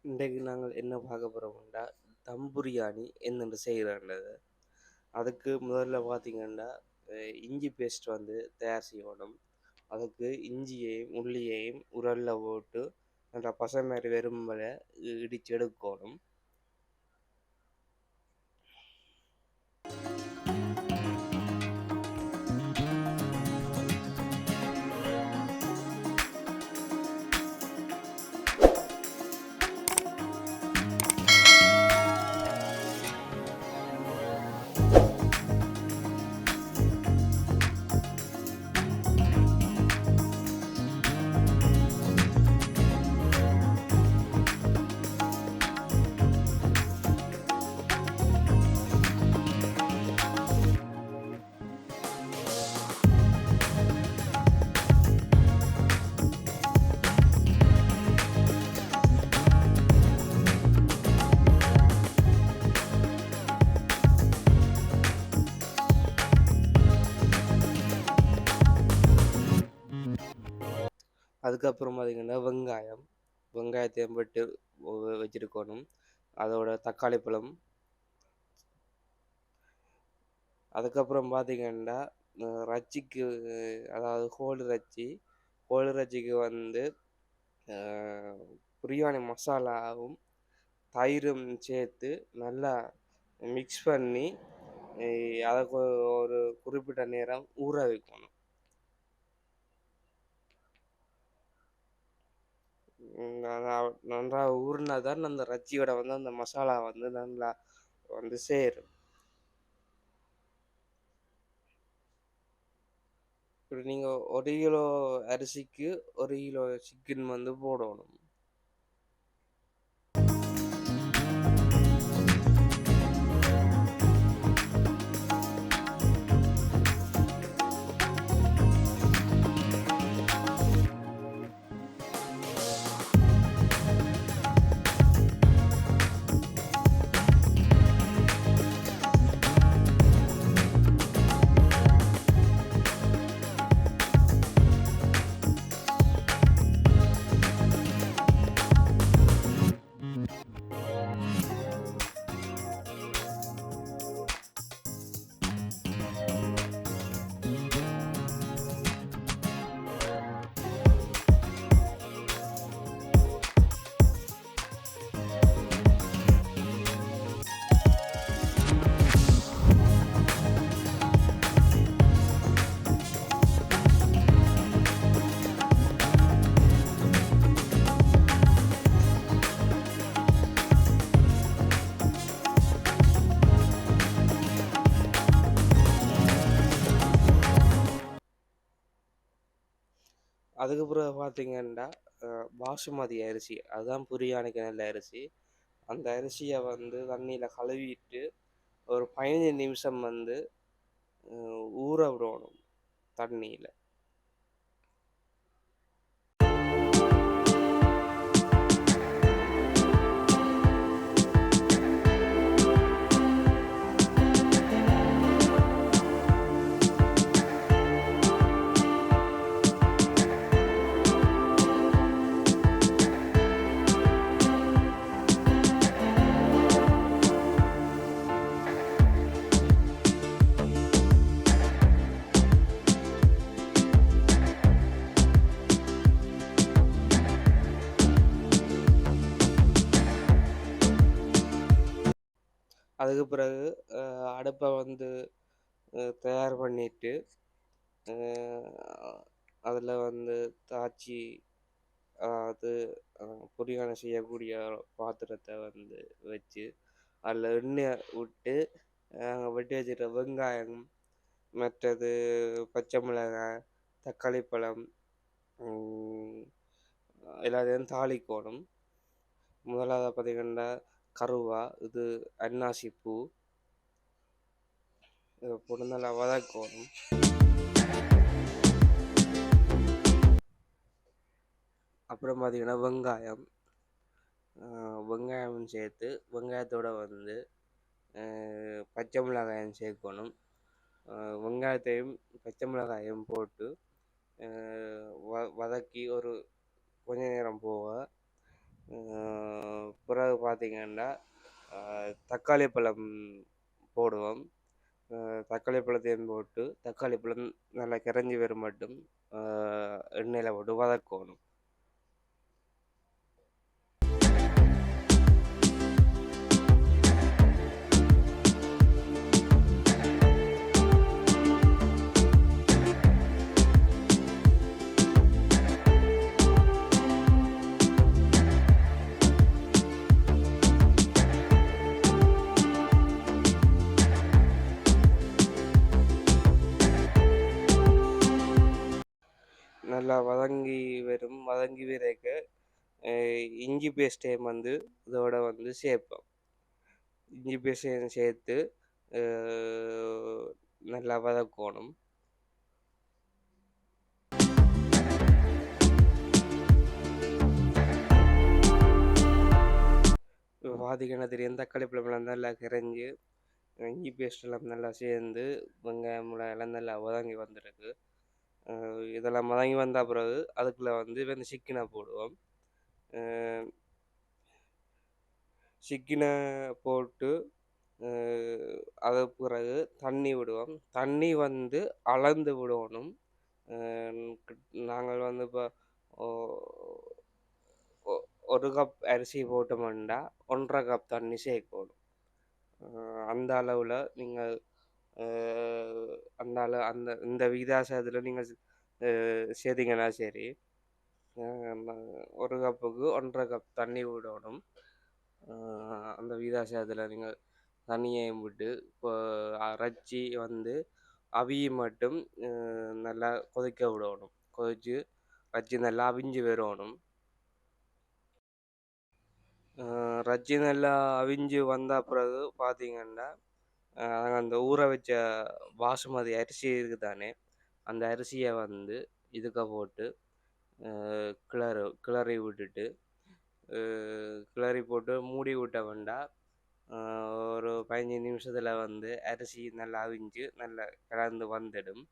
இன்றைக்கு நாங்கள் என்ன பார்க்க போகிறோம்னா தம் பிரியாணி என்னென்று செய்கிறோன்றது. அதுக்கு முதல்ல பார்த்தீங்கன்னா இஞ்சி பேஸ்ட் வந்து தயார் செய்யணும். அதுக்கு இஞ்சியையும் உள்ளியையும் உரலில் போட்டு நல்லா பசை மாதிரி வெறும்பலை இடித்து எடுக்கணும். அதுக்கப்புறம் பார்த்தீங்கன்னா வெங்காயத்தையும் போட்டு வச்சுருக்கணும். அதோட தக்காளி பழம். அதுக்கப்புறம் பார்த்தீங்கன்னா ரச்சிக்கு, அதாவது கோழி ரச்சிக்கு வந்து பிரியாணி மசாலாவும் தயிரும் சேர்த்து நல்லா மிக்ஸ் பண்ணி அதை ஒரு குறிப்பிட்ட நேரம் ஊற வைக்கணும். நன்றாக ஊறினா தான் அந்த ரச்சியோட வந்து அந்த மசாலா வந்து நல்லா வந்து சேரும். இப்படி நீங்கள் 1 கிலோ அரிசிக்கு 1 கிலோ சிக்கன் வந்து போடணும். அதுக்கு பிறகு பார்த்தீங்கன்னா பாசுமதி அரிசி, அதுதான் பிரியாணிக்கு நல்ல அரிசி. அந்த அரிசியை வந்து தண்ணியில் கழுவிட்டு ஒரு 15 நிமிஷம் வந்து ஊற விடணும் தண்ணியில். அதுக்கு பிறகு அடுப்பை வந்து தயார் பண்ணிட்டு அதில் வந்து தாச்சி, அது பிரியாணி செய்யக்கூடிய பாத்திரத்தை வந்து வச்சு அதில் எண்ணெயை விட்டு வெட்டி வச்சுருக்க வெங்காயம், மற்றது பச்சை மிளகாய், தக்காளி பழம் எல்லாத்தையும் தாளிக்கணும். முதலாவது பார்த்திங்கன்னா கருவா, இது அன்னாசி பூ, இதை போட்டு நல்லா வதக்கணும். அப்புறம் பார்த்திங்கன்னா வெங்காயம் சேர்த்து வெங்காயத்தோடு வந்து பச்சை மிளகாயம் சேர்க்கணும். வெங்காயத்தையும் பச்சை மிளகாயும் போட்டு வதக்கி ஒரு கொஞ்ச நேரம் போக பார்த்தீங்கன்னா தக்காளி பழம் போடுவோம். தக்காளி பழத்தையும் போட்டு தக்காளி பழம் நல்லா கரைஞ்சி வரும் மட்டும் எண்ணெயில் போட்டு வதக்கணும். நல்லா வதங்கி வரக்க இஞ்சி பேஸ்ட்டையும் வந்து இதோட வந்து சேர்ப்போம். இஞ்சி பேஸ்ட்டையும் சேர்த்து நல்லா வதக்கணும். இப்போ பார்த்தீங்கன்னா தெரியும், தக்காளி பழமெல்லாம் நல்லா கரைஞ்சி இஞ்சி பேஸ்ட் எல்லாம் நல்லா சேர்ந்து வெங்காயம் எல்லாம் நல்லா வதங்கி வந்துருக்கு. இதெல்லாம் வதங்கி வந்த பிறகு அதுக்குள்ளே வந்து சிக்கனை போடுவோம். சிக்கனை போட்டு அது பிறகு தண்ணி விடுவோம். தண்ணி வந்து அளந்து விடணும். நாங்கள் வந்து இப்போ ஒரு கப் அரிசி போட்டோம்னா 1.5 கப் தண்ணி சேர்க்கணும். அந்த அளவில் நீங்கள் இந்த விகிதாசாரத்தில் நீங்கள் சேர்த்திங்கன்னா சரி. ஒரு கப்புக்கு 1.5 கப் தண்ணி விடணும். அந்த விகிதாசாரத்தில் நீங்கள் தண்ணியையும் விட்டு இப்போ அரைச்சி வந்து அவியும் மட்டும் நல்லா கொதிக்க விடணும். கொதித்து ரச்சி நல்லா அவிஞ்சு வரணும். ரச்சி நல்லா அவிஞ்சு வந்த பிறகு பார்த்தீங்கன்னா அந்த ஊற வச்ச பாசுமதி அரிசி இருக்குது தானே, அந்த அரிசியை வந்து இதுக்க போட்டு கிளறி விட்டுட்டு கிளறி போட்டு மூடி விட்ட வேண்டாம். ஒரு 15 நிமிஷத்தில் வந்து அரிசி நல்லா அவிஞ்சு நல்லா கலந்து வந்துடும்.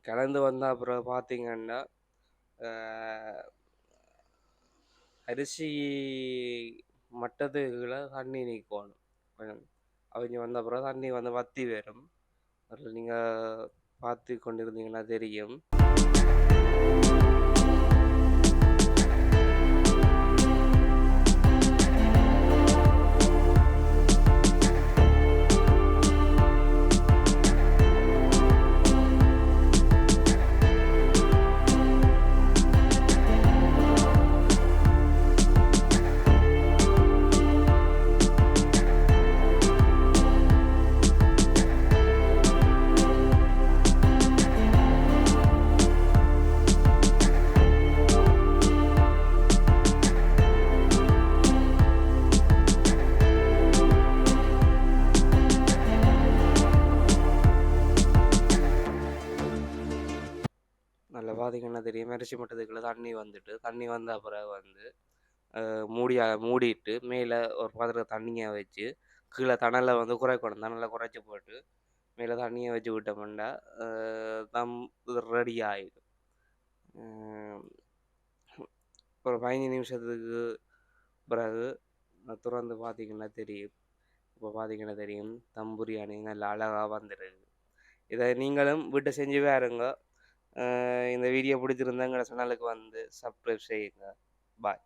கலந்து வந்த அப்புறம் பார்த்தீங்கன்னா அரிசி மட்டத்துக்குள்ள தண்ணி நீக்கணும். கொஞ்சம் அவிஞ்சு வந்த அப்புறம் தண்ணி வந்து வற்றி வரும். அதில் நீங்கள் பார்த்து கொண்டிருந்தீங்கன்னா தெரியும். நல்லா பார்த்தீங்கன்னா தெரியும், அரிசி மட்டத்துக்குள்ள தண்ணி வந்துட்டு தண்ணி வந்த பிறகு வந்து மூடிட்டு மேலே ஒரு பாத்திரத்தை தண்ணியை வச்சு கீழே தணலை வந்து குறைக்கணும். தணலை குறைச்சி போட்டு மேலே தண்ணியை வச்சு விட்டோம்னா தம் ரெடி ஆகிடும். ஒரு 15 நிமிஷத்துக்கு பிறகு திறந்து பார்த்தீங்கன்னா தெரியும். இப்போ பார்த்தீங்கன்னா தெரியும், தம் பிரியாணி நல்லா அழகாக வந்துடுது. இதை நீங்களும் வீட்டை செஞ்சு பாருங்க. இந்த வீடியோ பிடிச்சிருந்தா எங்களோட சேனலுக்கு வந்து சப்ஸ்கிரைப் செய்யுங்க. பாய்.